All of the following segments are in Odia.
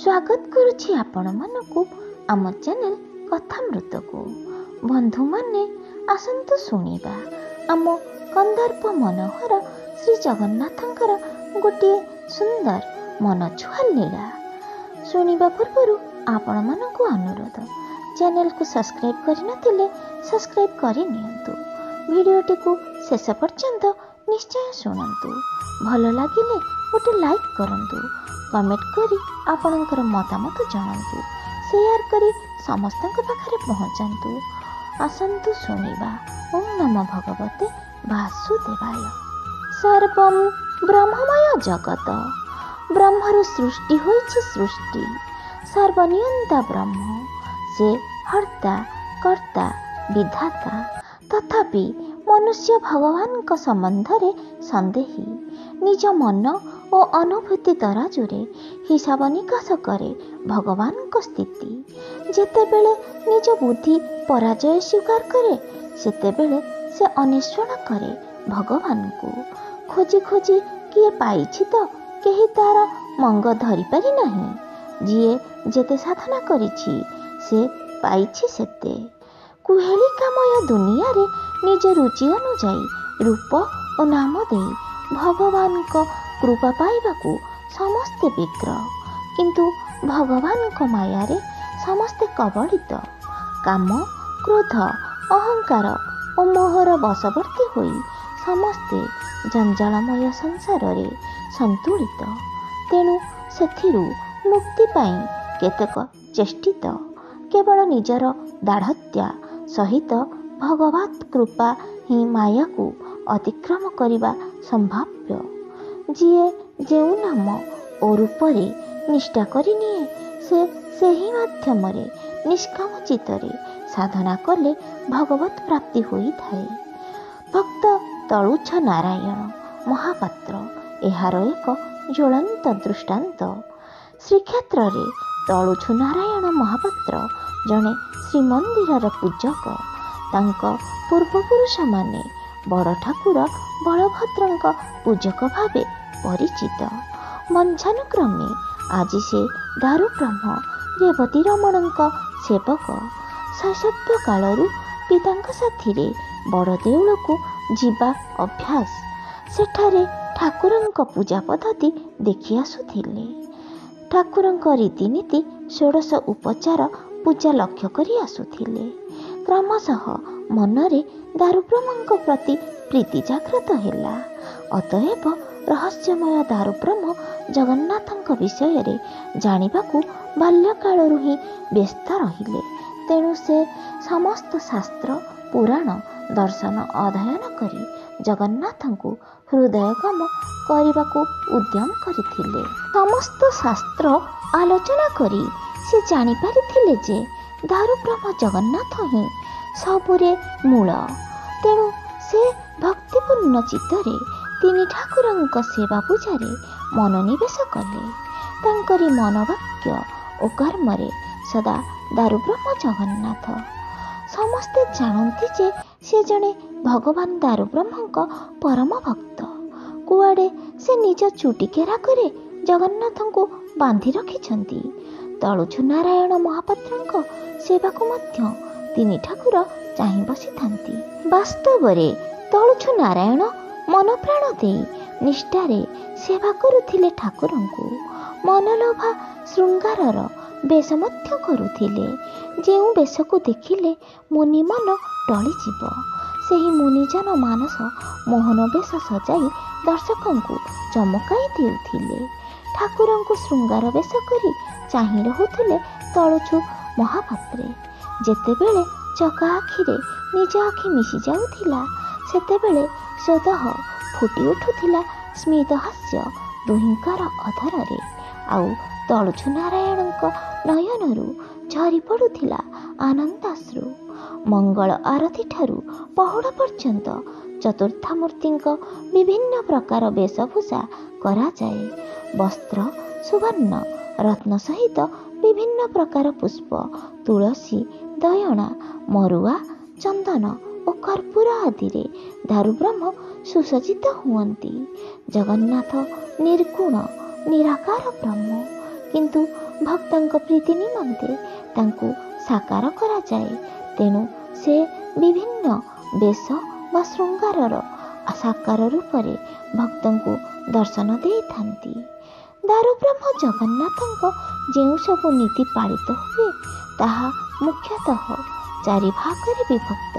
स्वागत करुछि आपण मानकु आम चैनल कथामृतको। बंधु माने आसंतु सुनिबा आम कंदर्प मनोहर श्री जगन्नाथंकर गोटे सुंदर मन छुआ लीला। सुनिबा पूर्व आपण मानकु अनुरोध, चैनल को सब्सक्राइब करनथिले सब्सक्राइब करि नियंतु। वीडियोटी को शेष पर्यंत निश्चय सुनंतु। भल लागिले गोटे लाइक करंतु, कमेंट करी आपणकर मतामत जानतु, शेयर करी समस्तक पाखरे पहुंचंतु। आसंतु सुनिबा। ओम नमो भगवते वासुदेवाय। सर्वं ब्रह्ममय जगत, ब्रह्मरु सृष्टि होइछि सृष्टि। सर्वनियंता ब्रह्म, से हर्ता कर्ता विधाता। तथापि मनुष्य भगवान का संबंध रे संदेही। निज मन और अनुभूति तराजुरे हिसाब निकास करे भगवान को स्थिति। जेतेबेले निज बुद्धि पराजय स्वीकार करे, सेतेबेले से अन्वेषण करे भगवान को। खोजी खोजी किए पाइछि तो केही तार मंग धरि पारि नाही। जिए जेते साधना करिछि से पाइछि सेते। कुहेलिकामय दुनिया रे निज रुचि अनुଯାयी रूप और नाम देई भगवान को कृपा पाइबाकू समस्ते विग्र, किंतु भगवान को माया रे समस्ते कबलित। काम क्रोध अहंकार और मोहर वशवर्ती होई समस्ते जंजालमय संसार रे संतुलित। तेणु सेथिरु मुक्ति पाई केतेक चेष्टित केवल निजर दाढ़त्या सहित भगवत कृपा ही माया को अतिक्रम करिबा संभाव्य। जिए जेउ नाम और रूपरे निष्ठा करिनिए, से ही माध्यम रे निष्काम चित्तरे साधना कले भगवत प्राप्ति होई थाए। भक्त तळुछ नारायण महापात्र एहार एक ज्वलंत दृष्टांत। श्रीक्षेत्र रे तळुछ नारायण महापात्र जने श्रीमंदिर पूजक। तांका पूर्वपुरुष माने बड़ ठाकुर बलभद्रंक पूजक भावे परिचित। वंशानुक्रमे आज से दारु ब्रह्म रेवती रमणंक सेवक। शैशव कालरू पितांक साथीरे बड़ देउल को जीवा अभ्यास। सेठारे ठाकुरंक पूजा पद्धति देखि आसुथिले। ठाकुरंक रीतिनीति षोडश उपचार पूजा लक्ष्य करी आसुथिले। क्रमशः मनरे दारुब्रह्मଙ୍କ प्रति प्रीति जागृत ହେଲା। अतएव रहस्यमय दारुब्रह्म जगन्नाथଙ୍କ विषୟରେ ଜାଣିବାକୁ ବାଲ୍ୟକାଳରୁ ହିଁ ବ୍ୟସ୍ତ ରହିଲେ। ତେଣୁ ସେ ସମସ୍ତ ଶାସ୍ତ୍ର ପୁରାଣ ଦର୍ଶନ ଅଧ୍ୟୟନ କରି ଜଗନ୍ନାଥଙ୍କୁ ହୃଦୟଙ୍ଗମ କରିବାକୁ ଉଦ୍ୟମ କରିଥିଲେ। ସମସ୍ତ ଶାସ୍ତ୍ର ଆଲୋଚନା କରି ସେ ଜାଣିପାରିଥିଲେ ଯେ ଦାରୁବ୍ରହ୍ମ ଜଗନ୍ନାଥ ହିଁ ସବୁରେ ମୂଳ। ତେଣୁ ସେ ଭକ୍ତିପୂର୍ଣ୍ଣ ଚିତ୍ତରେ ତିନି ଠାକୁରଙ୍କ ସେବା ପୂଜାରେ ମନୋନିବେଶ କଲେ। ତାଙ୍କରି ମନୋବାକ୍ୟ ଓ କର୍ମରେ ସଦା ଦାରୁବ୍ରହ୍ମ ଜଗନ୍ନାଥ। ସମସ୍ତେ ଜାଣନ୍ତି ଯେ ସେ ଜଣେ ଭଗବାନ ଦାରୁବ୍ରହ୍ମଙ୍କ ପରମ ଭକ୍ତ। କୁଆଡ଼େ ସେ ନିଜ ଚୁଟି କେରାକରେ ଜଗନ୍ନାଥଙ୍କୁ ବାନ୍ଧି ରଖିଛନ୍ତି। ତଳୁଛ ନାରାୟଣ ମହାପାତ୍ରଙ୍କ ସେବାକୁ ମଧ୍ୟ ତିନି ଠାକୁର ଚାହିଁ ବସିଥାନ୍ତି। ବାସ୍ତବରେ ତଳୁଛ ନାରାୟଣ ମନ ପ୍ରାଣ ଦେଇ ନିଷ୍ଠାରେ ସେବା କରୁଥିଲେ ଠାକୁରଙ୍କୁ। ମନଲୋଭା ଶୃଙ୍ଗାରର ବେଶ ମଧ୍ୟ କରୁଥିଲେ। ଯେଉଁ ବେଶକୁ ଦେଖିଲେ ମୁନି ମନ ଟଳିଯିବ, ସେହି ମୁନିଜନ ମାନସ ମୋହନ ବେଶ ସଜାଇ ଦର୍ଶକଙ୍କୁ ଚମକାଇ ଦେଉଥିଲେ। ଠାକୁରଙ୍କୁ ଶୃଙ୍ଗାର ବେଶ କରି ଚାହିଁ ରହୁଥିଲେ ତଳୁଛୁ ମହାପାତ୍ରେ। ଯେତେବେଳେ ଚକା ଆଖିରେ ନିଜ ଆଖି ମିଶି ଯାଉଥିଲା, ସେତେବେଳେ ସ୍ୱତଃ ଫୁଟି ଉଠୁଥିଲା ସ୍ମିତ ହାସ୍ୟ ଦୁହିଁଙ୍କର ଅଧରରେ। ଆଉ ତଳୁଛୁ ନାରାୟଣଙ୍କ ନୟନରୁ ଝରି ପଡ଼ୁଥିଲା ଆନନ୍ଦାଶ୍ରୁ। ମଙ୍ଗଳ ଆରତି ଠାରୁ ପହୁଡ଼ ପର୍ଯ୍ୟନ୍ତ ଚତୁର୍ଥାମୂର୍ତ୍ତିଙ୍କ ବିଭିନ୍ନ ପ୍ରକାର ବେଶଭୂଷା କରାଯାଏ। ବସ୍ତ୍ର ସୁବର୍ଣ୍ଣ ରତ୍ନ ସହିତ ବିଭିନ୍ନ ପ୍ରକାର ପୁଷ୍ପ, ତୁଳସୀ, ଦୟଣା, ମରୁଆ, ଚନ୍ଦନ ଓ କର୍ପୂର ଆଦିରେ ଦାରୁବ୍ରହ୍ମ ସୁସଜ୍ଜିତ ହୁଅନ୍ତି। ଜଗନ୍ନାଥ ନିର୍ଗୁଣ ନିରାକାର ବ୍ରହ୍ମ, କିନ୍ତୁ ଭକ୍ତଙ୍କ ପ୍ରୀତି ନିମନ୍ତେ ତାଙ୍କୁ ସାକାର କରାଯାଏ। ତେଣୁ ସେ ବିଭିନ୍ନ ବେଶ ବା ଶୃଙ୍ଗାରର ସାକାର ରୂପରେ ଭକ୍ତଙ୍କୁ ଦର୍ଶନ ଦେଇଥାନ୍ତି। ଦାରୁବ୍ରହ୍ମ ଜଗନ୍ନାଥଙ୍କ ଯେଉଁ ସବୁ ନୀତି ପାଳିତ ହୁଏ ତାହା ମୁଖ୍ୟତଃ 4 ଭାଗରେ ବିଭକ୍ତ,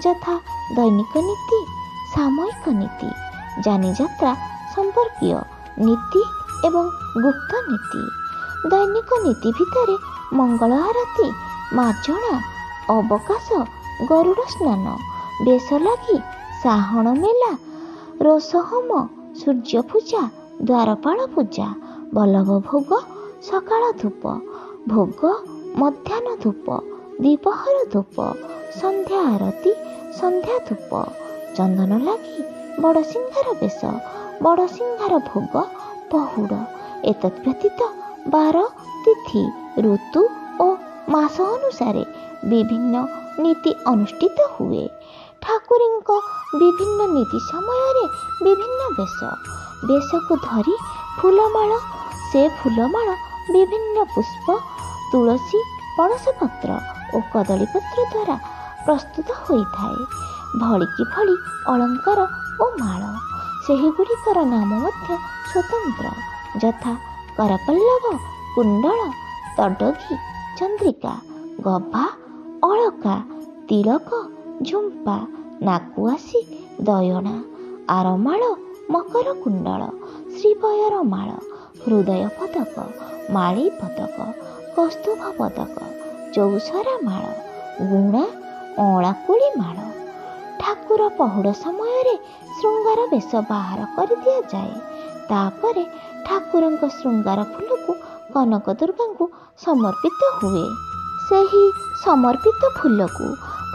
ଯଥା ଦୈନିକ ନୀତି, ସାମୟିକ ନୀତି, ଯାନିଯାତ୍ରା ସମ୍ପର୍କୀୟ ନୀତି ଏବଂ ଗୁପ୍ତ ନୀତି। ଦୈନିକ ନୀତି ଭିତରେ ମଙ୍ଗଳ ଆରତି, ମାର୍ଜଣା, ଅବକାଶ, ଗରୁଡ଼ ସ୍ନାନ, ବେଶ ଲାଗି, ସାହଣ ମେଲା, ରୋଷ ହୋମ, ସୂର୍ଯ୍ୟ ପୂଜା, ଦ୍ୱାରପାଳ ପୂଜା, ବଲ୍ଲଭ ଭୋଗ, ସକାଳ ଧୂପ ଭୋଗ, ମଧ୍ୟାହ୍ନ ଧୂପ, ଦ୍ୱିପହର ଧୂପ, ସନ୍ଧ୍ୟା ଆରତି, ସନ୍ଧ୍ୟା ଧୂପ, ଚନ୍ଦନ ଲାଗି, ବଡ଼ସିଂହାର ବେଶ, ବଡ଼ସିଂହାର ଭୋଗ, ପହୁଡ଼। ଏତଦ୍ ବ୍ୟତୀତ ବାର, ତିଥି, ଋତୁ ଓ ମାସ ଅନୁସାରେ ବିଭିନ୍ନ ନୀତି ଅନୁଷ୍ଠିତ ହୁଏ। ଠାକୁରଙ୍କ ବିଭିନ୍ନ ନୀତି ସମୟରେ ବିଭିନ୍ନ ବେଶକୁ ଧରି ଫୁଲମାଳ, ସେ ଫୁଲମାଳ ବିଭିନ୍ନ ପୁଷ୍ପ, ତୁଳସୀ, ପଣସପତ୍ର ଓ କଦଳୀପତ୍ର ଦ୍ୱାରା ପ୍ରସ୍ତୁତ ହୋଇଥାଏ। ଭଳିକି ଭଳି ଅଳଙ୍କାର ଓ ମାଳ, ସେହିଗୁଡ଼ିକର ନାମ ମଧ୍ୟ ସ୍ୱତନ୍ତ୍ର, ଯଥା କରପଲ୍ଲବ, କୁଣ୍ଡଳ, ତଡ଼ଗୀ, ଚନ୍ଦ୍ରିକା, ଗଭା, ଅଳକା, ତିଳକ, ଝୁମ୍ପା, ନାକୁଆସି, ଦୟଣା, ଆରମାଳ, ମକର କୁଣ୍ଡଳ, ଶ୍ରୀବୟର ମାଳ, ହୃଦୟ ପଦକ, ମାଳି ପଦକ, କୌସ୍ତୁଭ ପଦକ, ଚୌସରା ମାଳ, ଗୁଣା, ଅଁଳାକୁଳି ମାଳ। ଠାକୁର ପହୁଡ଼ ସମୟରେ ଶୃଙ୍ଗାର ବେଶ ବାହାର କରିଦିଆଯାଏ। ତାପରେ ଠାକୁରଙ୍କ ଶୃଙ୍ଗାର ଫୁଲକୁ କନକ ଦୁର୍ଗାଙ୍କୁ ସମର୍ପିତ ହୁଏ। ସେହି ସମର୍ପିତ ଫୁଲକୁ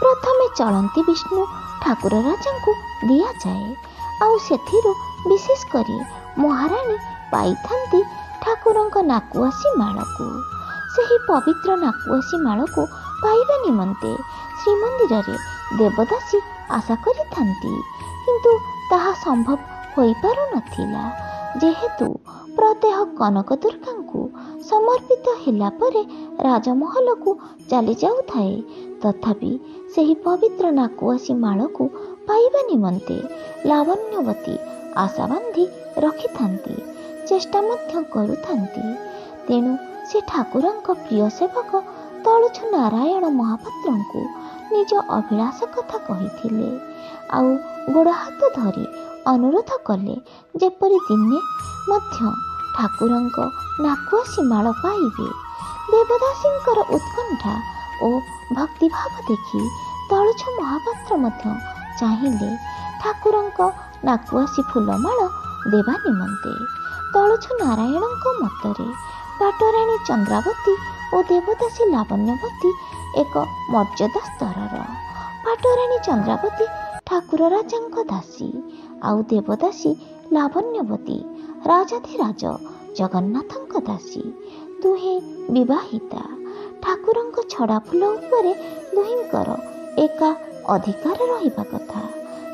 ପ୍ରଥମେ ଚଳନ୍ତି ବିଷ୍ଣୁ ଠାକୁର ରାଜାଙ୍କୁ ଦିଆଯାଏ। ଆଉ ସେଥିରୁ ବିଶେଷ କରି ମହାରାଣୀ ପାଇଥାନ୍ତି ଠାକୁରଙ୍କ ନାକୁଆସି ମାଳକୁ। ସେହି ପବିତ୍ର ନାକୁଆସି ମାଳକୁ ପାଇବା ନିମନ୍ତେ ଶ୍ରୀମନ୍ଦିରରେ ଦେବଦାସୀ ଆଶା କରିଥାନ୍ତି, କିନ୍ତୁ ତାହା ସମ୍ଭବ ହୋଇପାରୁନଥିଲା। ଯେହେତୁ ପ୍ରତ୍ୟହ କନକ ଦୁର୍ଗାଙ୍କୁ ସମର୍ପିତ ହେଲା ପରେ ରାଜମହଲକୁ ଚାଲି ଯାଉଥାଏ, ତଥାପି ସେହି ପବିତ୍ର ନାକୁଆସି ମାଳକୁ ପାଇବା ନିମନ୍ତେ ଲାବଣ୍ୟବତୀ ଆଶା ବାନ୍ଧି ରଖିଥାନ୍ତି, ଚେଷ୍ଟା ମଧ୍ୟ କରୁଥାନ୍ତି। ତେଣୁ ସେ ଠାକୁରଙ୍କ ପ୍ରିୟ ସେବକ ତଳୁଛୁ ନାରାୟଣ ମହାପାତ୍ରଙ୍କୁ ନିଜ ଅଭିଳାଷ କଥା କହିଥିଲେ, ଆଉ ଗୋଡ଼ ହାତ ଧରି ଅନୁରୋଧ କଲେ ଯେପରି ଦିନେ ମଧ୍ୟ ଠାକୁରଙ୍କ ନାକୁଆସି ମାଳ ପାଇବେ। ଦେବଦାସୀଙ୍କର ଉତ୍କଣ୍ଠା ଓ ଭକ୍ତିଭାବ ଦେଖି ତଳୁଛୁ ମହାପାତ୍ର ମଧ୍ୟ ଚାହିଁଲେ ଠାକୁରଙ୍କ ନାକୁଆସି ଫୁଲମାଳ ଦେବା ନିମନ୍ତେ। ତଳୁଛୁ ନାରାୟଣଙ୍କ ମତରେ ପାଟରାଣୀ ଚନ୍ଦ୍ରାବତୀ ଓ ଦେବଦାସୀ ଲାବଣ୍ୟବତୀ ଏକ ମର୍ଯ୍ୟାଦା ସ୍ତରର। ପାଟରାଣୀ ଚନ୍ଦ୍ରାବତୀ ଠାକୁର ରାଜାଙ୍କ ଦାସୀ, ଆଉ ଦେବଦାସୀ ଲାବଣ୍ୟବତୀ ରାଜାଧିରାଜ ଜଗନ୍ନାଥଙ୍କ ଦାସୀ। ଦୁହେଁ ବିବାହିତା। ଠାକୁରଙ୍କ ଛଡ଼ା ଫୁଲ ଉପରେ ଦୁହିଁଙ୍କର ଏକା ଅଧିକାର ରହିବା କଥା,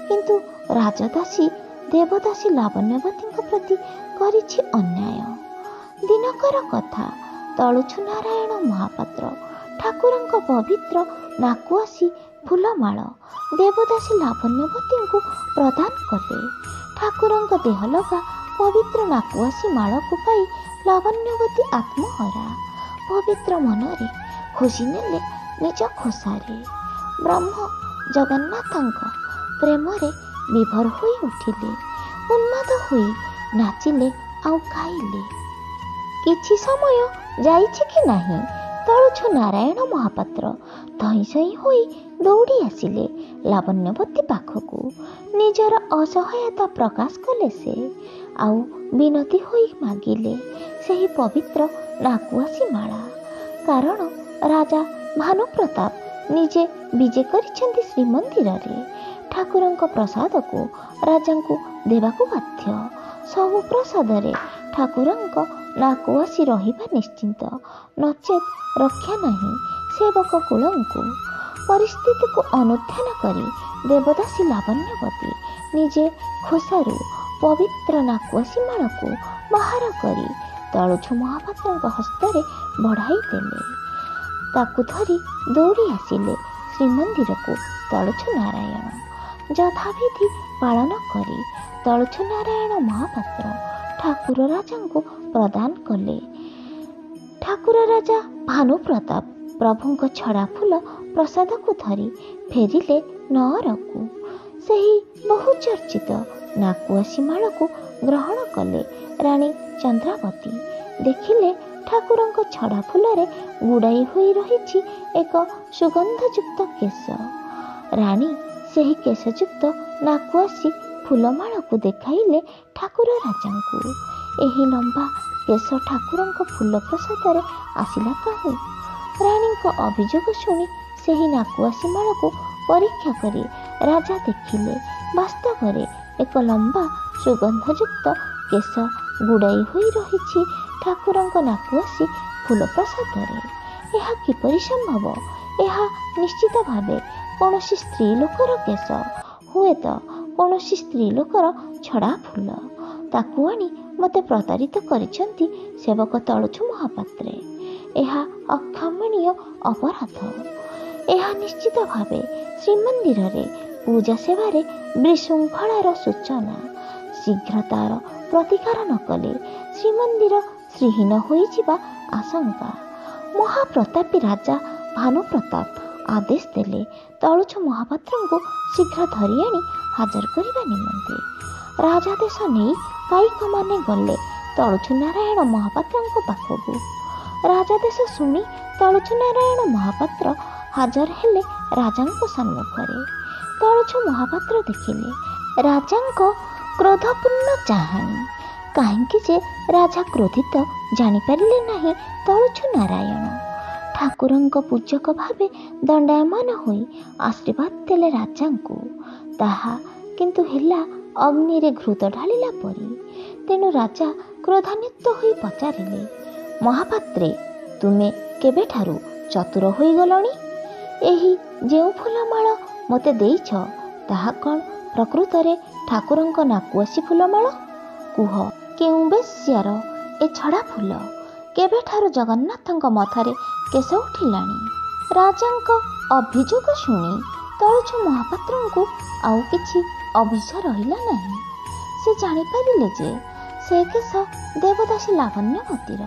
କିନ୍ତୁ ରାଜଦାସୀ ଦେବଦାସୀ ଲାବଣ୍ୟବତୀଙ୍କ ପ୍ରତି କରିଛି ଅନ୍ୟାୟ। ଦିନକର କଥା, ତଳୁଛୁ ନାରାୟଣ ମହାପାତ୍ର ଠାକୁରଙ୍କ ପବିତ୍ର ନାକୁଆସି ଫୁଲମାଳ ଦେବଦାସୀ ଲାବଣ୍ୟବତୀଙ୍କୁ ପ୍ରଦାନ କଲେ। ଠାକୁରଙ୍କ ଦେହଲଗା ପବିତ୍ର ନାକୁଆସି ମାଳକୁ ପାଇ ଲାବଣ୍ୟବତୀ ଆତ୍ମହରା। ପବିତ୍ର ମନରେ ଖୋଜି ନେଲେ ନିଜ ଖୋସାରେ। ବ୍ରହ୍ମ ଜଗନ୍ନାଥଙ୍କ ପ୍ରେମରେ ବିଭୋର ହୋଇ ଉଠିଲେ, ଉନ୍ମାଦ ହୋଇ ନାଚିଲେ ଆଉ ଗାଇଲେ। କିଛି ସମୟ ଯାଇଛି କି ନାହିଁ, ତଳୁଛୁ ନାରାୟଣ ମହାପାତ୍ର ଧଇଁ ସଇଁ ହୋଇ ଦୌଡ଼ି ଆସିଲେ ଲାବଣ୍ୟବତୀ ପାଖକୁ। ନିଜର ଅସହାୟତା ପ୍ରକାଶ କଲେ ସେ, ଆଉ ବିନତି ହୋଇ ମାଗିଲେ ସେହି ପବିତ୍ର ନାକୁଆସି ମାଳା। କାରଣ ରାଜା ଭାନୁପ୍ରତାପ ନିଜେ ବିଜେ କରିଛନ୍ତି ଶ୍ରୀମନ୍ଦିରରେ। ଠାକୁରଙ୍କ ପ୍ରସାଦକୁ ରାଜାଙ୍କୁ ଦେବାକୁ ବାଧ୍ୟ। ସବୁ ପ୍ରସାଦରେ ଠାକୁରଙ୍କ ନାକୁଆସି ରହିବା ନିଶ୍ଚିନ୍ତ, ନଚେତ୍ ରକ୍ଷା ନାହିଁ ସେବକ କୁଳଙ୍କୁ। ପରିସ୍ଥିତିକୁ ଅନୁଧ୍ୟାନ କରି ଦେବଦାସୀ ଲାବଣ୍ୟବତୀ ନିଜେ ଖୋସାରୁ ପବିତ୍ର ନାକୁଆସି ମାଳକୁ ବାହାର କରି ତଳୁଛୁ ମହାପାତ୍ରଙ୍କ ହସ୍ତରେ ବଢ଼ାଇ ଦେଲେ। ତାକୁ ଧରି ଦୌଡ଼ି ଆସିଲେ ଶ୍ରୀମନ୍ଦିରକୁ ତଳୁଛୁ ନାରାୟଣ। ଯଥାବିଧି ପାଳନ କରି ତଳୁଛୁ ନାରାୟଣ ମହାପାତ୍ର ଠାକୁର ରାଜାଙ୍କୁ ପ୍ରଦାନ କଲେ। ଠାକୁର ରାଜା ଭାନୁପ୍ରତାପ ପ୍ରଭୁଙ୍କ ଛଡ଼ା ଫୁଲ ପ୍ରସାଦକୁ ଧରି ଫେରିଲେ ନଅରକୁ। ସେହି ବହୁ ଚର୍ଚ୍ଚିତ ନାକୁଆସି ମାଳକୁ ଗ୍ରହଣ କଲେ ରାଣୀ ଚନ୍ଦ୍ରାବତୀ। ଦେଖିଲେ ଠାକୁରଙ୍କ ଛଡ଼ା ଫୁଲରେ ଗୁଡ଼ାଇ ହୋଇ ରହିଛି ଏକ ସୁଗନ୍ଧଯୁକ୍ତ କେଶ। ରାଣୀ ସେହି କେଶଯୁକ୍ତ ନାକୁଆସି ଫୁଲମାଳକୁ ଦେଖାଇଲେ ଠାକୁର ରାଜାଙ୍କୁ। ଏହି ଲମ୍ବା କେଶ ଠାକୁରଙ୍କ ଫୁଲ ପ୍ରସାଦରେ ଆସିଲା କାହୁଁ? ରାଣୀଙ୍କ ଅଭିଯୋଗ ଶୁଣି ସେହି ନାକୁଆସି ମାଳକୁ ପରୀକ୍ଷା କରି ରାଜା ଦେଖିଲେ ବାସ୍ତବରେ ଏକ ଲମ୍ବା ସୁଗନ୍ଧଯୁକ୍ତ କେଶ ଗୁଡ଼ାଇ ହୋଇ ରହିଛି ଠାକୁରଙ୍କ ନାକୁଆସି ଫୁଲ ପ୍ରସାଦରେ। ଏହା କିପରି ସମ୍ଭବ? ଏହା ନିଶ୍ଚିତ ଭାବେ କୌଣସି ସ୍ତ୍ରୀ ଲୋକର କେଶ, ହୁଏତ କୌଣସି ସ୍ତ୍ରୀ ଲୋକର ଛଡ଼ା ଫୁଲ। ତାକୁ ଆଣି ମୋତେ ପ୍ରତାରିତ କରିଛନ୍ତି ସେବକ ତଳୁଛୁ ମହାପାତ୍ରେ। ଏହା ଅକ୍ଷମଣୀୟ ଅପରାଧ। ଏହା ନିଶ୍ଚିତ ଭାବେ ଶ୍ରୀମନ୍ଦିରରେ ପୂଜା ସେବାରେ ବିଶୃଙ୍ଖଳାର ସୂଚନା। ଶୀଘ୍ର ତାର ପ୍ରତିକାର ନ କଲେ ଶ୍ରୀମନ୍ଦିର ଶ୍ରୀହୀନ ହୋଇଯିବା ଆଶଙ୍କା। ମହାପ୍ରତାପୀ ରାଜା ଭାନୁପ୍ରତାପ ଆଦେଶ ଦେଲେ ତଳୁଛୁ ମହାପାତ୍ରଙ୍କୁ ଶୀଘ୍ର ଧରି ଆଣି ହାଜର କରିବା ନିମନ୍ତେ। ରାଜାଦେଶ ନେଇ ପାଇକମାନେ ଗଲେ ତଳୁଛୁ ନାରାୟଣ ମହାପାତ୍ରଙ୍କ ପାଖକୁ। ରାଜାଦେଶ ଶୁଣି ତଳୁଛୁ ନାରାୟଣ ମହାପାତ୍ର ହାଜର ହେଲେ ରାଜାଙ୍କ ସମ୍ମୁଖରେ। ତଳୁଛୁ ମହାପାତ୍ର ଦେଖିଲେ ରାଜାଙ୍କ କ୍ରୋଧପୂର୍ଣ୍ଣ ଚାହାଣୀ। କାହିଁକି ଯେ ରାଜା କ୍ରୋଧିତ ଜାଣିପାରିଲେ ନାହିଁ ତଳୁଛୁ ନାରାୟଣ। ଠାକୁରଙ୍କ ପୂଜକ ଭାବେ ଦଣ୍ଡାୟମାନ ହୋଇ ଆଶୀର୍ବାଦ ଦେଲେ ରାଜାଙ୍କୁ। ତାହା କିନ୍ତୁ ହେଲା ଅଗ୍ନିରେ ଘୃତ ଢାଳିଲା ପରି। ତେଣୁ ରାଜା କ୍ରୋଧାନ୍ୱିତ ହୋଇ ପଚାରିଲେ, ମହାପାତ୍ରେ, ତୁମେ କେବେଠାରୁ ଚତୁର ହୋଇଗଲଣି? ଏହି ଯେଉଁ ଫୁଲମାଳ ମୋତେ ଦେଇଛ ତାହା କ'ଣ ପ୍ରକୃତରେ ଠାକୁରଙ୍କ ନାକୁଆସି ଫୁଲମାଳ? କୁହ, କେଉଁ ବେଶ୍ୟାର ଏ ଛଡ଼ା ଫୁଲ? କେବେଠାରୁ ଜଗନ୍ନାଥଙ୍କ ମଥାରେ କେଶ ଉଠିଲାଣି? ରାଜାଙ୍କ ଅଭିଯୋଗ ଶୁଣି ତଳୁଛୁ ମହାପାତ୍ରଙ୍କୁ ଆଉ କିଛି ଅଭିଯୋଗ ରହିଲା ନାହିଁ। ସେ ଜାଣିପାରିଲେ ଯେ ସେ କେଶ ଦେବଦାସୀ ଲାବଣ୍ୟବତୀର।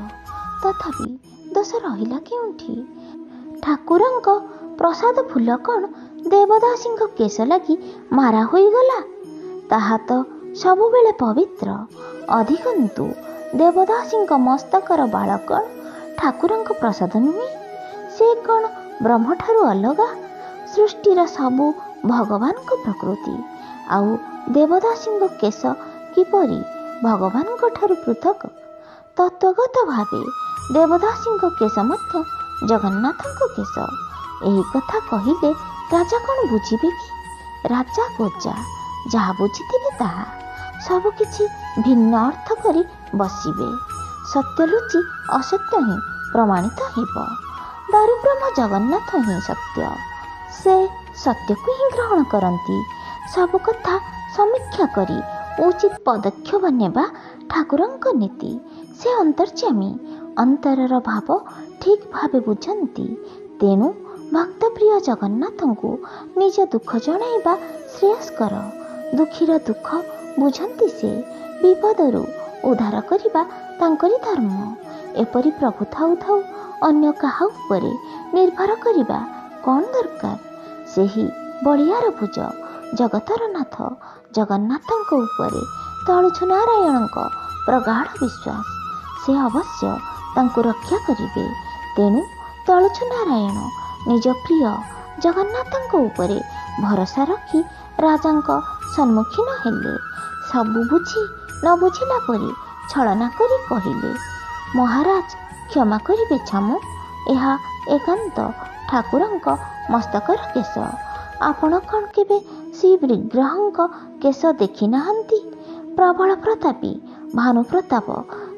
ତଥାପି ଦୋଷ ରହିଲା କେଉଁଠି? ଠାକୁରଙ୍କ ପ୍ରସାଦ ଫୁଲ କ'ଣ ଦେବଦାସୀଙ୍କ କେଶ ଲାଗି ମାରା ହୋଇଗଲା? ତାହା ତ ସବୁବେଳେ ପବିତ୍ର। ଅଧିକନ୍ତୁ ଦେବଦାସୀଙ୍କ ମସ୍ତକର ବାଳ କ'ଣ ଠାକୁରଙ୍କ ପ୍ରସାଦ ନୁହେଁ? ସେ କ'ଣ ବ୍ରହ୍ମଠାରୁ ଅଲଗା? ସୃଷ୍ଟିର ସବୁ ଭଗବାନଙ୍କ ପ୍ରକୃତି, ଆଉ ଦେବଦାସୀଙ୍କ କେଶ କିପରି ଭଗବାନଙ୍କ ଠାରୁ ପୃଥକ? ତତ୍ତ୍ୱଗତ ଭାବେ ଦେବଦାସୀଙ୍କ କେଶ ମଧ୍ୟ ଜଗନ୍ନାଥଙ୍କ କେଶ। ଏହି କଥା କହିଲେ ରାଜା କ'ଣ ବୁଝିବେ କି? ରାଜା ଗୋଜା ଯାହା ବୁଝିଥିବେ ତାହା ସବୁକିଛି ଭିନ୍ନ ଅର୍ଥ କରି ବସିବେ। ସତ୍ୟ ଲୁଚି ଅସତ୍ୟ ହିଁ ପ୍ରମାଣିତ ହେବ। ଦାରୁବ୍ରହ୍ମ ଜଗନ୍ନାଥ ହିଁ ସତ୍ୟ। ସେ ସତ୍ୟକୁ ହିଁ ଗ୍ରହଣ କରନ୍ତି। ସବୁ କଥା ସମୀକ୍ଷା କରି ଉଚିତ ପଦକ୍ଷେପ ନେବା ଠାକୁରଙ୍କ ନୀତି। ସେ ଅନ୍ତର୍ଯ୍ୟାମୀ, ଅନ୍ତରର ଭାବ ଠିକ୍ ଭାବେ ବୁଝନ୍ତି। ତେଣୁ ଭକ୍ତପ୍ରିୟ ଜଗନ୍ନାଥଙ୍କୁ ନିଜ ଦୁଃଖ ଜଣାଇବା ଶ୍ରେୟସ୍କର। ଦୁଃଖୀର ଦୁଃଖ ବୁଝନ୍ତି ସେ। ବିପଦରୁ ଉଦ୍ଧାର କରିବା ତାଙ୍କରି ଧର୍ମ। ଏପରି ପ୍ରଭୁ ଥାଉ ଥାଉ ଅନ୍ୟ କାହା ଉପରେ ନିର୍ଭର କରିବା କ'ଣ ଦରକାର? ସେହି ବଳିଆର ଭୁଜ ଜଗତର ନାଥ ଜଗନ୍ନାଥଙ୍କ ଉପରେ ତଳୁଛୁ ନାରାୟଣଙ୍କ ପ୍ରଗାଢ଼ ବିଶ୍ୱାସ। ସେ ଅବଶ୍ୟ ତାଙ୍କୁ ରକ୍ଷା କରିବେ। ତେଣୁ ତଳୁଛୁ ନାରାୟଣ ନିଜ ପ୍ରିୟ ଜଗନ୍ନାଥଙ୍କ ଉପରେ ଭରସା ରଖି ରାଜାଙ୍କ ସମ୍ମୁଖୀନ ହେଲେ। ସବୁ ବୁଝି ନ ବୁଝିଲା ପରି ଛଳନା କରି କହିଲେ, ମହାରାଜ କ୍ଷମା କରିବେ ଛାମୁ। ଏହା ଏକାନ୍ତ ଠାକୁରଙ୍କ ମସ୍ତକର କେଶ। ଆପଣ କ'ଣ କେବେ ଶ୍ରୀବିଗ୍ରହଙ୍କ କେଶ ଦେଖି ନାହାନ୍ତି? ପ୍ରବଳ ପ୍ରତାପୀ ଭାନୁପ୍ରତାପ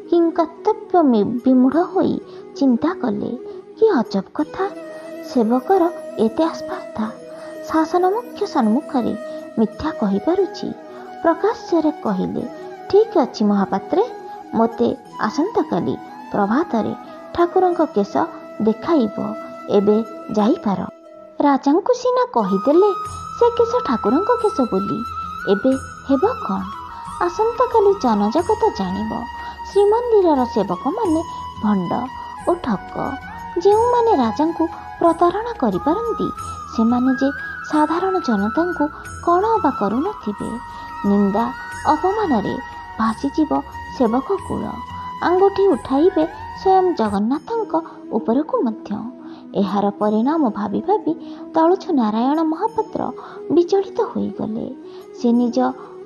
କିଂକର୍ତ୍ତବ୍ୟ ବିମୂଢ଼ ହୋଇ ଚିନ୍ତା କଲେ, କି ଅଜବ କଥା! ସେବକର ଏତେ ଆସ୍ପର୍ଦ୍ଧା ଶାସନ ମୁଖ୍ୟ ସମ୍ମୁଖରେ ମିଥ୍ୟା କହିପାରୁଛି। ପ୍ରକାଶ୍ୟରେ କହିଲେ, ଠିକ୍ ଅଛି ମହାପାତ୍ରେ, ମୋତେ ଆସନ୍ତାକାଲି ପ୍ରଭାତରେ ଠାକୁରଙ୍କ କେଶ ଦେଖାଇବ। ଏବେ ଯାଇପାର। ରାଜାଙ୍କୁ ସିନା କହିଦେଲେ ସେ କେଶ ଠାକୁରଙ୍କ କେଶ ବୋଲି, ଏବେ ହେବ କ'ଣ? ଆସନ୍ତାକାଲି ଜନଜଗତ ଜାଣିବ। ଶ୍ରୀମନ୍ଦିରର ସେବକମାନେ ଭଣ୍ଡ ଓ ଠକ। ଯେଉଁମାନେ ରାଜାଙ୍କୁ ପ୍ରତାରଣା କରିପାରନ୍ତି ସେମାନେ ଯେ ସାଧାରଣ ଜନତାଙ୍କୁ କ'ଣ ଅବା କରୁନଥିବେ। ନିନ୍ଦା ଅପମାନରେ ଭାସିଯିବ ସେବକ କୁଳ। ଆଙ୍ଗୁଠି ଉଠାଇବେ ସ୍ୱୟଂ ଜଗନ୍ନାଥଙ୍କ ଉପରକୁ ମଧ୍ୟ। ଏହାର ପରିଣାମ ଭାବି ଭାବି ତଳୁଛୁ ନାରାୟଣ ମହାପାତ୍ର ବିଚଳିତ ହୋଇଗଲେ। ସେ ନିଜ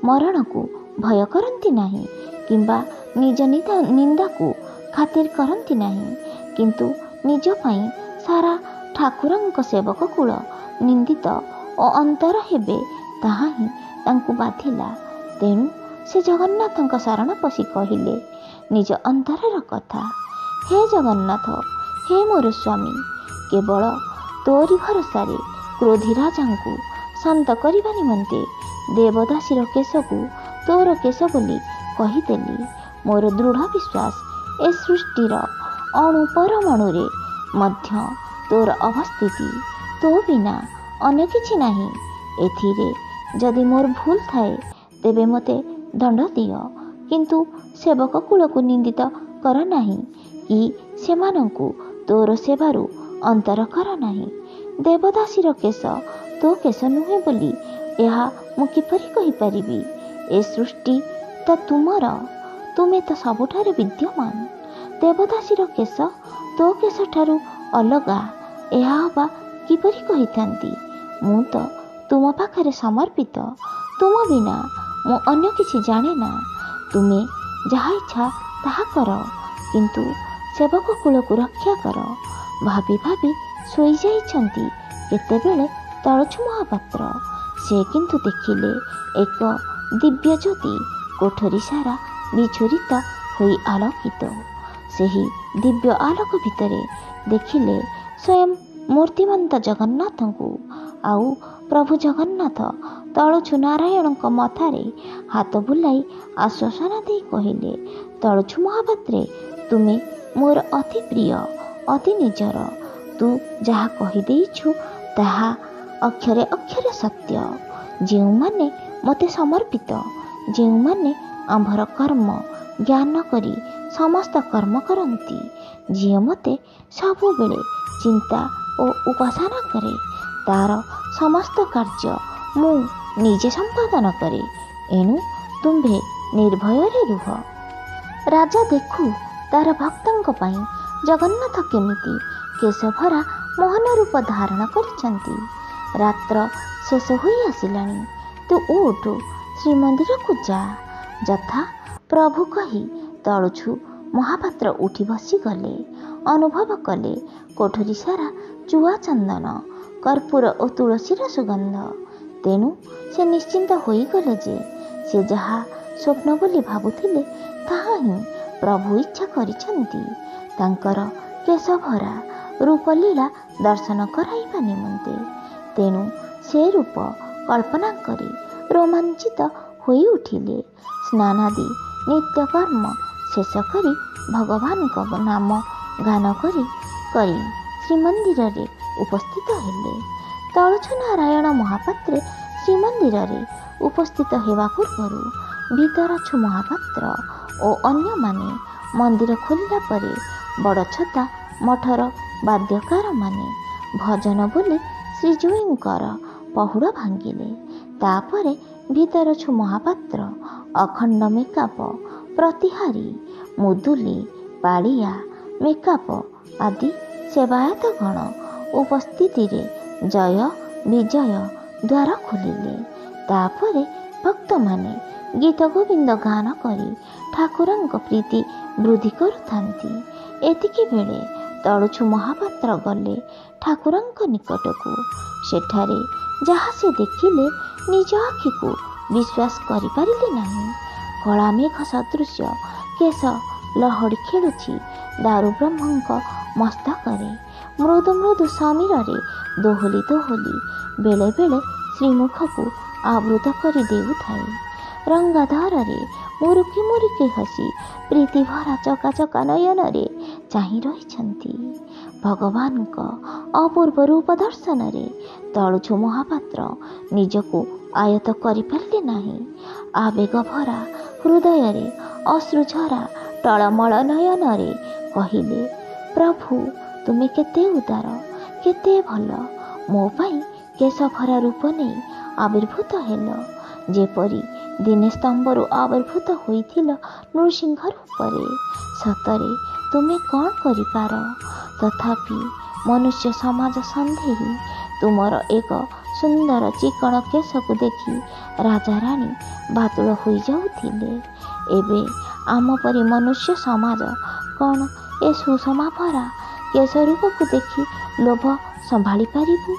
ମରଣକୁ ଭୟ କରନ୍ତି ନାହିଁ କିମ୍ବା ନିଜ ନିନ୍ଦାକୁ ଖାତିର କରନ୍ତି ନାହିଁ, କିନ୍ତୁ ନିଜ ପାଇଁ ସାରା ଠାକୁରଙ୍କ ସେବକ କୁଳ ନିନ୍ଦିତ ଓ ଅନ୍ତର ହେବେ ତାହା ହିଁ ତାଙ୍କୁ ବାଧିଲା। ତେଣୁ ସେ ଜଗନ୍ନାଥଙ୍କ ଶରଣ ପଶି କହିଲେ ନିଜ ଅନ୍ତରର କଥା, ହେ ଜଗନ୍ନାଥ, ହେ ମୋର ସ୍ୱାମୀ, କେବଳ ତୋରି ଭରସାରେ କ୍ରୋଧୀ ରାଜାଙ୍କୁ ଶାନ୍ତ କରିବା ନିମନ୍ତେ ଦେବଦାସୀର କେଶକୁ ତୋର କେଶ ବୋଲି କହିଦେଲି। ମୋର ଦୃଢ଼ ବିଶ୍ୱାସ ଏ ସୃଷ୍ଟିର ଅଣୁ ପରମାଣୁରେ ମଧ୍ୟ ତୋର ଅବସ୍ଥିତି, ତୋ ବିନା ଅନ୍ୟ କିଛି ନାହିଁ। ଏଥିରେ ଯଦି ମୋର ଭୁଲ ଥାଏ ତେବେ ମୋତେ ଦଣ୍ଡ ଦିଅ, କିନ୍ତୁ ସେବକ କୁଳକୁ ନିନ୍ଦିତ କର ନାହିଁ କି ସେମାନଙ୍କୁ ତୋର ସେବାରୁ ଅନ୍ତର କର ନାହିଁ। ଦେବଦାସୀର କେଶ ତୋ କେଶ ନୁହେଁ ବୋଲି ଏହା ମୁଁ କିପରି କହିପାରିବି? ଏ ସୃଷ୍ଟି ତ ତୁମର, ତୁମେ ତ ସବୁଠାରେ ବିଦ୍ୟମାନ। ଦେବଦାସୀର କେଶ ତୋ କେଶଠାରୁ ଅଲଗା ଏହା ଅବା କିପରି କହିଥାନ୍ତି? ମୁଁ ତ ତୁମ ପାଖରେ ସମର୍ପିତ। ତୁମ ବିନା ମୁଁ ଅନ୍ୟ କିଛି ଜାଣେ ନା। ତୁମେ ଯାହା ଇଚ୍ଛା ତାହା କର, କିନ୍ତୁ ସେବକ କୁଳକୁ ରକ୍ଷା କର। ଭାବି ଭାବି ଶୋଇଯାଇଛନ୍ତି କେତେବେଳେ ତଳଛୁ ମହାପାତ୍ର। ସେ କିନ୍ତୁ ଦେଖିଲେ ଏକ ଦିବ୍ୟ ଜ୍ୟୋତି କୋଠରୀ ସାରା ବିଛୁରିତ ହୋଇ ଆଲୋକିତ। ସେହି ଦିବ୍ୟ ଆଲୋକ ଭିତରେ ଦେଖିଲେ ସ୍ୱୟଂ ମୂର୍ତ୍ତିମନ୍ତ ଜଗନ୍ନାଥଙ୍କୁ। ଆଉ ପ୍ରଭୁ ଜଗନ୍ନାଥ ତଳଛୁ ନାରାୟଣଙ୍କ ମଥାରେ ହାତ ବୁଲାଇ ଆଶ୍ୱାସନା ଦେଇ କହିଲେ, ତଳଛୁ ମହାପାତ୍ରେ, ତୁମେ ମୋର ଅତି ପ୍ରିୟ, ଅତି ନିଜର। ତୁ ଯାହା କହିଦେଇଛୁ ତାହା ଅକ୍ଷରେ ଅକ୍ଷରେ ସତ୍ୟ। ଯେଉଁମାନେ ମୋତେ ସମର୍ପିତ, ଯେଉଁମାନେ ଆମ୍ଭର କର୍ମ ଜ୍ଞାନ କରି ସମସ୍ତ କର୍ମ କରନ୍ତି, ଯିଏ ମୋତେ ସବୁବେଳେ ଚିନ୍ତା ଓ ଉପାସନା କରେ, ତାର ସମସ୍ତ କାର୍ଯ୍ୟ ମୁଁ ନିଜେ ସମ୍ପାଦନ କରେ। ଏଣୁ ତୁମ୍ଭେ ନିର୍ଭୟରେ ରୁହ। ରାଜା ଦେଖୁ ତାର ଭକ୍ତଙ୍କ ପାଇଁ ଜଗନ୍ନାଥ କେମିତି କେଶଭରା ମୋହନ ରୂପ ଧାରଣ କରିଛନ୍ତି। ରାତ୍ର ଶେଷ ହୋଇ ଆସିଲାଣି। ତୁ ଉଠ, ଶ୍ରୀମନ୍ଦିରକୁ ଯା। ଯଥା ପ୍ରଭୁ କହି ତଳୁଛୁ ମହାପାତ୍ର ଉଠି ବସିଗଲେ। ଅନୁଭବ କଲେ କୋଠରୀ ସାରା ଚୁଆ ଚନ୍ଦନ, କର୍ପୂର ଓ ତୁଳସୀର ସୁଗନ୍ଧ। ତେଣୁ ସେ ନିଶ୍ଚିନ୍ତ ହୋଇଗଲେ ଯେ ସେ ଯାହା ସ୍ୱପ୍ନ ବୋଲି ଭାବୁଥିଲେ ତାହା ହିଁ ପ୍ରଭୁ ଇଚ୍ଛା କରିଛନ୍ତି ତାଙ୍କର କେଶଭରା ରୂପଲୀଳା ଦର୍ଶନ କରାଇବା ନିମନ୍ତେ। ତେଣୁ ସେ ରୂପ କଳ୍ପନା କରି ରୋମାଞ୍ଚିତ ହୋଇ ଉଠିଲେ। ସ୍ନାନାଦି ନିତ୍ୟକର୍ମ ଶେଷ କରି ଭଗବାନଙ୍କ ନାମ ଗାନ କରି କରି ଶ୍ରୀମନ୍ଦିରରେ ଉପସ୍ଥିତ ହେଲେ। ତଳଛୁ ନାରାୟଣ ମହାପାତ୍ରେ ଶ୍ରୀମନ୍ଦିରରେ ଉପସ୍ଥିତ ହେବା ପୂର୍ବରୁ ଭିତରଛୁ ମହାପାତ୍ର ଓ ଅନ୍ୟମାନେ ମନ୍ଦିର ଖୋଲିଲା ପରେ ବଡ଼ଛତା ମଠର ବାଦ୍ୟକାରମାନେ ଭଜନ ବୋଲି ଶ୍ରୀଜୀଉଙ୍କର ପହୁଡ଼ ଭାଙ୍ଗିଲେ। ତାପରେ ଭିତରଛୁ ମହାପାତ୍ର ଅଖଣ୍ଡ ମେକାପ, ପ୍ରତିହାରୀ, ମୁଦୁଲି, ପାଳିଆ, ମେକାପ ଆଦି ସେବାୟତଗଣ ଉପସ୍ଥିତିରେ ଜୟ ବିଜୟ ଦ୍ୱାର ଖୋଲିଲେ। ତାପରେ ଭକ୍ତମାନେ ଗୀତ ଗୋବିନ୍ଦ ଗାନ କରି ଠାକୁରଙ୍କ ପ୍ରୀତି ବୃଦ୍ଧି କରୁଥାନ୍ତି। ଏତିକି ବେଳେ ତଳୁଛୁ ମହାପାତ୍ର ଗଲେ ଠାକୁରଙ୍କ ନିକଟକୁ। ସେଠାରେ ଯାହା ସେ ଦେଖିଲେ ନିଜ ଆଖିକୁ ବିଶ୍ୱାସ କରିପାରିଲେ ନାହିଁ। କଳା ମେଘ ସଦୃଶ୍ୟ କେଶ ଲହଡ଼ି ଖେଳୁଛି ଦାରୁବ୍ରହ୍ମଙ୍କ ମସ୍ତକରେ। ମୃଦୁ ମୃଦୁ ସମୀରରେ ଦୋହଲି ଦୋହଲି ବେଳେ ବେଳେ ଶ୍ରୀମୁଖକୁ ଆବୃତ କରି ଦେଉଥାଏ। ରଙ୍ଗାଧରରେ ମୁରୁକି ମୁରୁକି ହସି ପ୍ରୀତି ଭରା ଚକାଚକା ନୟନରେ ଚାହିଁ ରହିଛନ୍ତି। ଭଗବାନଙ୍କ ଅପୂର୍ବ ରୂପ ଦର୍ଶନରେ ତଳୁଛୁ ମହାପାତ୍ର ନିଜକୁ ଆୟତ କରିପାରିଲେ ନାହିଁ। ଆବେଗ ଭରା ହୃଦୟରେ ଅଶ୍ରୁଝରା ଟଳମଳ ନୟନରେ କହିଲେ, ପ୍ରଭୁ ତୁମେ କେତେ ଉଦାର, କେତେ ଭଲ। ମୋ ପାଇଁ କେଶ ଭରା ରୂପ ନେଇ ଆବିର୍ଭୂତ ହେଲ। ଯେପରି ଦିନେ ସ୍ତମ୍ଭରୁ ଆବିର୍ଭୂତ ହୋଇଥିଲ ନୃସିଂହ ରୂପରେ। ସତରେ ତୁମେ କ'ଣ କରିପାର? ତଥାପି ମନୁଷ୍ୟ ସମାଜ ସନ୍ଦେହୀ ତୁମର ଏକ ସୁନ୍ଦର ଚିକଣ କେଶକୁ ଦେଖି ରାଜାରାଣୀ ବାତୁଳ ହୋଇଯାଉଥିଲେ। ଏବେ ଆମ ପରି ମନୁଷ୍ୟ ସମାଜ କ'ଣ ଏ ସୁଷମା ଭରା କେଶ ରୂପକୁ ଦେଖି ଲୋଭ ସମ୍ଭାଳି ପାରିବୁ?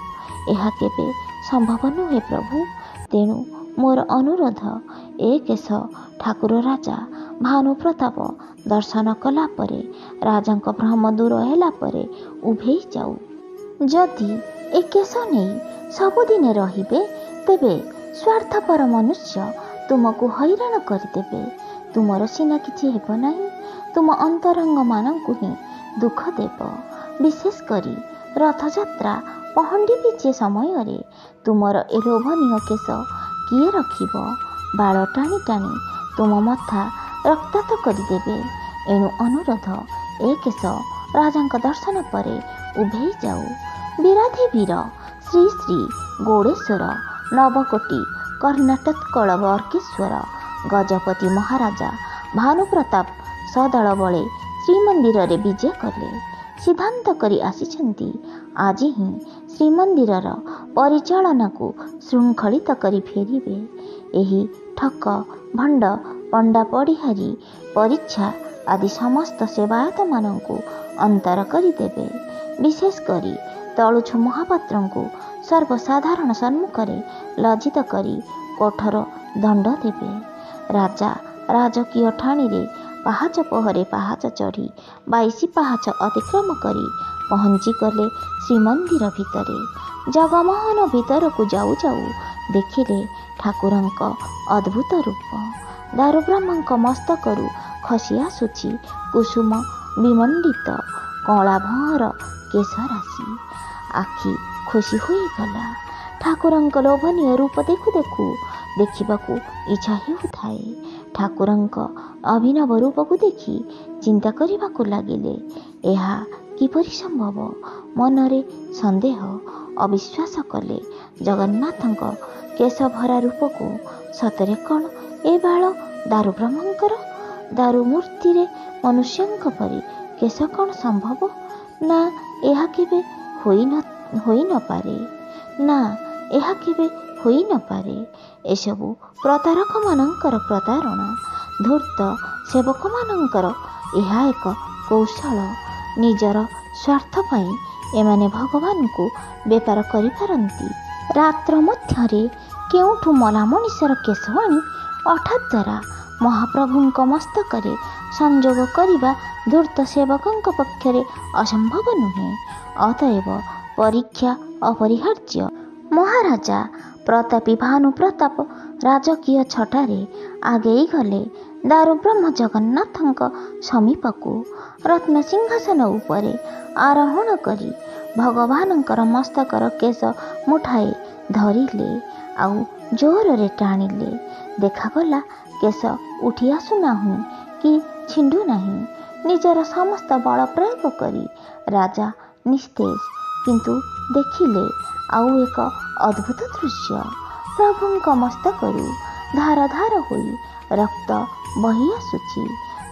ଏହା କେବେ ସମ୍ଭବ ନୁହେଁ ପ୍ରଭୁ। ତେଣୁ ମୋର ଅନୁରୋଧ, ଏ କେଶ ଠାକୁର ରାଜା ଭାନୁ ପ୍ରତାପ ଦର୍ଶନ କଲା ପରେ, ରାଜାଙ୍କ ଭ୍ରମ ଦୂର ହେଲା ପରେ ଉଭେଇ ଯାଉ। ଯଦି ଏ କେଶ ନେଇ ସବୁଦିନେ ରହିବେ, ତେବେ ସ୍ୱାର୍ଥପର ମନୁଷ୍ୟ ତୁମକୁ ହଇରାଣ କରିଦେବେ। ତୁମର ସିନା କିଛି ହେବ ନାହିଁ, ତୁମ ଅନ୍ତରଙ୍ଗମାନଙ୍କୁ ହିଁ ଦୁଃଖ ଦେବ। ବିଶେଷ କରି ରଥଯାତ୍ରା ପହଣ୍ଡି ବିଜେ ସମୟରେ ତୁମର ଏ ଲୋଭନୀୟ କେଶ କିଏ ରଖିବ? ବାଳ ଟାଣି ଟାଣି ତୁମ ମଥା ରକ୍ତାକ୍ତ କରିଦେବେ। ଏଣୁ ଅନୁରୋଧ, ଏ କେଶ ରାଜାଙ୍କ ଦର୍ଶନ ପରେ ଉଭେଇ ଯାଉ। ବୀରାଧିବୀର ଶ୍ରୀ ଶ୍ରୀ ଗୌଡ଼େଶ୍ୱର ନବକୋଟି କର୍ଣ୍ଣାଟକଳବର୍ଗେଶ୍ୱର ଗଜପତି ମହାରାଜା ଭାନୁପ୍ରତାପ ସଦଳ ବଳେ ଶ୍ରୀମନ୍ଦିରରେ ବିଜେ କଲେ। ସିଦ୍ଧାନ୍ତ କରି ଆସିଛନ୍ତି, ଆଜି ହିଁ ଶ୍ରୀମନ୍ଦିରର ପରିଚାଳନାକୁ ଶୃଙ୍ଖଳିତ କରି ଫେରିବେ। ଏହି ଠକ ଭଣ୍ଡ ପଣ୍ଡା ପଡ଼ିହାରୀ ପରିଚ୍ଛା ଆଦି ସମସ୍ତ ସେବାୟତମାନଙ୍କୁ ଅନ୍ତର କରିଦେବେ। ବିଶେଷ କରି ତଳୁଛୁ ମହାପାତ୍ରଙ୍କୁ ସର୍ବସାଧାରଣ ସମ୍ମୁଖରେ ଲଜ୍ଜିତ କରି କଠୋର ଦଣ୍ଡ ଦେବେ। ରାଜା ରାଜକୀୟ ଠାଣିରେ ପାହାଚ ପହରେ ପାହାଚ ଚଢ଼ି 22 ପାହାଚ ଅତିକ୍ରମ କରି ପହଞ୍ଚିଗଲେ ଶ୍ରୀମନ୍ଦିର ଭିତରେ। ଜଗମୋହନ ଭିତରକୁ ଯାଉ ଯାଉ ଦେଖିଲେ ଠାକୁରଙ୍କ ଅଦ୍ଭୁତ ରୂପ। ଦାରୁବ୍ରହ୍ମଙ୍କ ମସ୍ତକରୁ ଖସି ଆସୁଛି କୁସୁମ ବିମଣ୍ଡିତ କଳା ଭଅଁର କେଶରାଶି। ଆଖି ଖୁସି ହୋଇଗଲା। ଠାକୁରଙ୍କ ଲୋଭନୀୟ ରୂପ ଦେଖୁ ଦେଖୁ ଦେଖିବାକୁ ଇଚ୍ଛା ହେଉଥାଏ। ଠାକୁରଙ୍କ ଅଭିନବ ରୂପକୁ ଦେଖି ଚିନ୍ତା କରିବାକୁ ଲାଗିଲେ, ଏହା କିପରି ସମ୍ଭବ? ମନରେ ସନ୍ଦେହ, ଅବିଶ୍ୱାସ କଲେ ଜଗନ୍ନାଥଙ୍କ କେଶଭରା ରୂପକୁ। ସତରେ କ'ଣ ଏ ବାଳ ଦାରୁବ୍ରହ୍ମଙ୍କର? ଦାରୁ ମୂର୍ତ୍ତିରେ ମନୁଷ୍ୟଙ୍କ ପରି କେଶ କ'ଣ ସମ୍ଭବ? ନା, ଏହା କେବେ ହୋଇ ନପାରେ। ନା, ଏହା କେବେ ହୋଇ ନପାରେ। ଏସବୁ ପ୍ରତାରକମାନଙ୍କର ପ୍ରତାରଣା। ଧୂର୍ତ୍ତ ସେବକମାନଙ୍କର ଏହା ଏକ କୌଶଳ। ନିଜର ସ୍ୱାର୍ଥ ପାଇଁ ଏମାନେ ଭଗବାନଙ୍କୁ ବେପାର କରିପାରନ୍ତି। ରାତ୍ର ମଧ୍ୟରେ କେଉଁଠୁ ମଲା ମଣିଷର କେଶ ଆଣି ହଠାତ୍ ଦ୍ୱାରା ମହାପ୍ରଭୁଙ୍କ ମସ୍ତକରେ ସଂଯୋଗ କରିବା ଧୂର୍ତ୍ତ ସେବକଙ୍କ ପକ୍ଷରେ ଅସମ୍ଭବ ନୁହେଁ। ଅତଏବ ପରୀକ୍ଷା ଅପରିହାର୍ଯ୍ୟ। ମହାରାଜା ପ୍ରତାପୀ ଭାନୁ ପ୍ରତାପ ରାଜକୀୟ ଛଟାରେ ଆଗେଇ ଗଲେ ଦାରୁବ୍ରହ୍ମ ଜଗନ୍ନାଥଙ୍କ ସମୀପକୁ। ରତ୍ନସିଂହାସନ ଉପରେ ଆରୋହଣ କରି ଭଗବାନଙ୍କର ମସ୍ତକର କେଶ ମୁଠାଏ ଧରିଲେ, ଆଉ ଜୋରରେ ଟାଣିଲେ। ଦେଖାଗଲା କେଶ ଉଠି ଆସୁନାହିଁ କି ଛିଣ୍ଡୁ ନାହିଁ। ନିଜର ସମସ୍ତ ବଳ ପ୍ରୟୋଗ କରି ରାଜା ନିସ୍ତେଜ। କିନ୍ତୁ ଦେଖିଲେ ଆଉ ଏକ ଅଦ୍ଭୁତ ଦୃଶ୍ୟ। ପ୍ରଭୁଙ୍କ ମସ୍ତକରୁ ଧାର ଧାର ହୋଇ ରକ୍ତ ବହି ଆସୁଛି।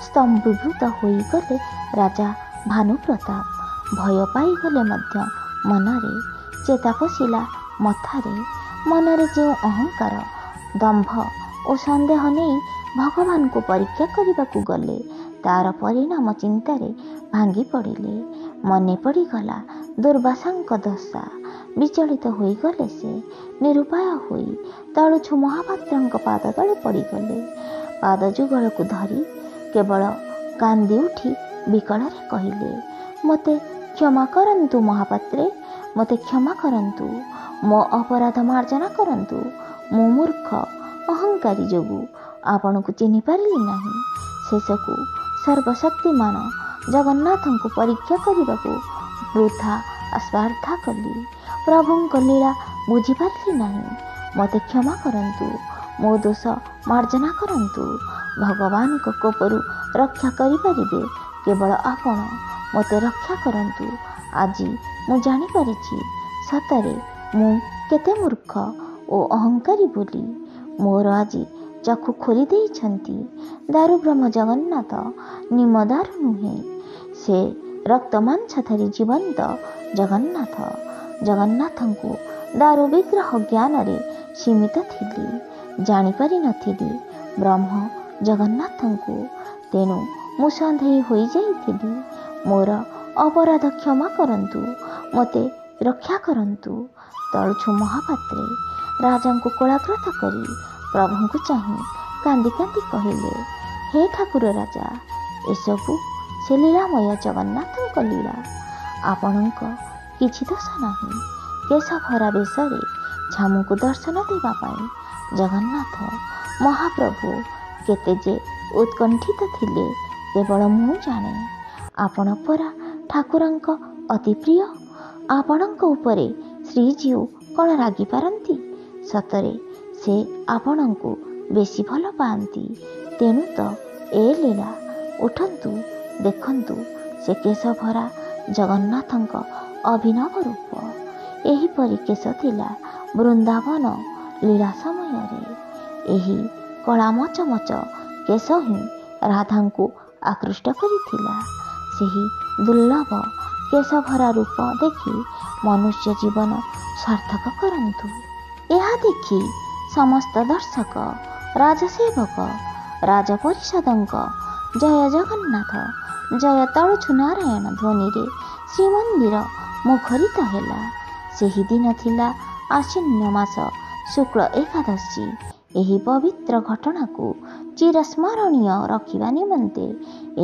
ସ୍ତମ୍ଭୀଭୂତ ହୋଇଗଲେ ରାଜା ଭାନୁପ୍ରତାପ। ଭୟ ପାଇଗଲେ ମଧ୍ୟ ମନରେ। ଚେତା ପଶିଲା ମଥାରେ। ମନରେ ଯେଉଁ ଅହଙ୍କାର, ଦମ୍ଭ ଓ ସନ୍ଦେହ ନେଇ ଭଗବାନଙ୍କୁ ପରୀକ୍ଷା କରିବାକୁ ଗଲେ, ତାର ପରିଣାମ ଚିନ୍ତାରେ ଭାଙ୍ଗି ପଡ଼ିଲେ। ମନେ ପଡ଼ିଗଲା ଦୁର୍ବାସାଙ୍କ ଦଶା। ବିଚଳିତ ହୋଇଗଲେ ସେ। ନିରୁପାୟ ହୋଇ ତଳୁଛୁ ମହାପାତ୍ରଙ୍କ ପାଦ ତଳେ ପଡ଼ିଗଲେ। ପାଦ ଯୁଗଳକୁ ଧରି କେବଳ କାନ୍ଦି ଉଠି ବିକଳରେ କହିଲେ, ମୋତେ କ୍ଷମା କରନ୍ତୁ ମହାପାତ୍ରେ, ମୋତେ କ୍ଷମା କରନ୍ତୁ। ମୋ ଅପରାଧ ମାର୍ଜନା କରନ୍ତୁ। ମୁଁ ମୂର୍ଖ, ଅହଙ୍କାରୀ ଯୋଗୁଁ ଆପଣଙ୍କୁ ଚିହ୍ନି ପାରିଲି ନାହିଁ। ଶେଷକୁ ସର୍ବଶକ୍ତିମାନ ଜଗନ୍ନାଥଙ୍କୁ ପରୀକ୍ଷା କରିବାକୁ ବୃଥା ସ୍ପର୍ଦ୍ଧା କଲି। ପ୍ରଭୁଙ୍କ ଲୀଳା ବୁଝିପାରିଲି ନାହିଁ। ମୋତେ କ୍ଷମା କରନ୍ତୁ, ମୋ ଦୋଷ ମାର୍ଜନା କରନ୍ତୁ। ଭଗବାନଙ୍କ କୋପରୁ ରକ୍ଷା କରିପାରିବେ କେବଳ ଆପଣ। ମୋତେ ରକ୍ଷା କରନ୍ତୁ। ଆଜି ମୁଁ ଜାଣିପାରିଛି ସତରେ ମୁଁ କେତେ ମୂର୍ଖ ଓ ଅହଙ୍କାରୀ ବୋଲି। ମୋର ଆଜି ଚକ୍ଷୁ ଖୋଲି ଦେଇଛନ୍ତି। ଦାରୁବ୍ରହ୍ମ ଜଗନ୍ନାଥ ନିମ ଦାରୁ ନୁହେଁ, ସେ ରକ୍ତ ମାଂସଧାରୀ ଜୀବନ୍ତ ଜଗନ୍ନାଥ। ଜଗନ୍ନାଥଙ୍କୁ ଦାରୁ ବିଗ୍ରହ ଜ୍ଞାନରେ ସୀମିତ ଥିଲି, ଜାଣିପାରିନଥିଲି ବ୍ରହ୍ମ ଜଗନ୍ନାଥଙ୍କୁ। ତେଣୁ ମୁଁ ସନ୍ଦେହୀ ହୋଇଯାଇଥିଲି। ମୋର ଅପରାଧ କ୍ଷମା କରନ୍ତୁ, ମୋତେ ରକ୍ଷା କରନ୍ତୁ। ତଳୁଛୁ ମହାପାତ୍ରେ ରାଜାଙ୍କୁ କୋଳାଗ୍ରତ କରି ପ୍ରଭୁଙ୍କୁ ଚାହିଁ କାନ୍ଦି କାନ୍ଦି କହିଲେ, ହେ ଠାକୁର ରାଜା, ଏସବୁ ସେ ଲୀଳାମୟ ଜଗନ୍ନାଥଙ୍କ ଲୀଳା। ଆପଣଙ୍କ କିଛି ଦୋଷ ନାହିଁ। କେଶ ଭରା ବେଶରେ ଛାମୁକୁ ଦର୍ଶନ ଦେବା ପାଇଁ ଜଗନ୍ନାଥ ମହାପ୍ରଭୁ କେତେ ଯେ ଉତ୍କଣ୍ଠିତ ଥିଲେ କେବଳ ମୁଁ ଜାଣେ। ଆପଣ ପରା ଠାକୁରଙ୍କ ଅତି ପ୍ରିୟ। ଆପଣଙ୍କ ଉପରେ ଶ୍ରୀଜୀଉ କ'ଣ ରାଗିପାରନ୍ତି? ସତରେ ସେ ଆପଣଙ୍କୁ ବେଶୀ ଭଲ ପାଆନ୍ତି। ତେଣୁ ତ ଏ ଲୀଳା। ଉଠନ୍ତୁ, ଦେଖନ୍ତୁ ସେ କେଶ ଭରା ଜଗନ୍ନାଥଙ୍କ ଅଭିନବ ରୂପ। ଏହିପରି କେଶ ଥିଲା ବୃନ୍ଦାବନ ଲୀଳା ସମୟରେ। ଏହି କଳା ମଚମଚ କେଶ ହିଁ ରାଧାଙ୍କୁ ଆକୃଷ୍ଟ କରିଥିଲା। ସେହି ଦୁର୍ଲଭ କେଶଭରା ରୂପ ଦେଖି ମନୁଷ୍ୟ ଜୀବନ ସାର୍ଥକ କରନ୍ତୁ। ଏହା ଦେଖି ସମସ୍ତ ଦର୍ଶକ, ରାଜସେବକ, ରାଜପରିଷଦଙ୍କ ଜୟ ଜଗନ୍ନାଥ, ଜୟ ତଳୁଛୁ ନାରାୟଣ ଧ୍ୱନିରେ ଶ୍ରୀମନ୍ଦିର ମୁଖରିତ ହେଲା। ସେହି ଦିନ ଥିଲା ଆଶ୍ୱିନ ମାସ ଶୁକ୍ଳ ଏକାଦଶୀ। ଏହି ପବିତ୍ର ଘଟଣାକୁ ଚିରସ୍ମରଣୀୟ ରଖିବା ନିମନ୍ତେ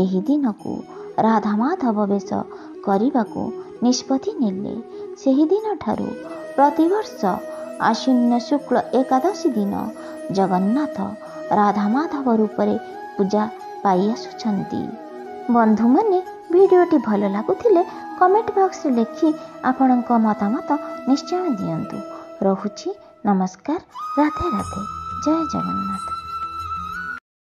ଏହି ଦିନକୁ ରାଧାମାଧବ ବେଶ କରିବାକୁ ନିଷ୍ପତ୍ତି ନେଲେ। ସେହି ଦିନଠାରୁ ପ୍ରତିବର୍ଷ ଆଶ୍ୱିନ ଶୁକ୍ଳ ଏକାଦଶୀ ଦିନ ଜଗନ୍ନାଥ ରାଧାମାଧବ ରୂପରେ ପୂଜା ପାଇ ଆସୁଛନ୍ତି। ବନ୍ଧୁମାନେ, ଭିଡ଼ିଓଟି ଭଲ ଲାଗୁଥିଲେ କମେଣ୍ଟ ବକ୍ସରେ ଲେଖି ଆପଣଙ୍କ ମତାମତ ନିଶ୍ଚୟ ଦିଅନ୍ତୁ। ରହୁଛି, ନମସ୍କାର, ରାଧେ ରାଧେ, ଜୟ ଜଗନ୍ନାଥ।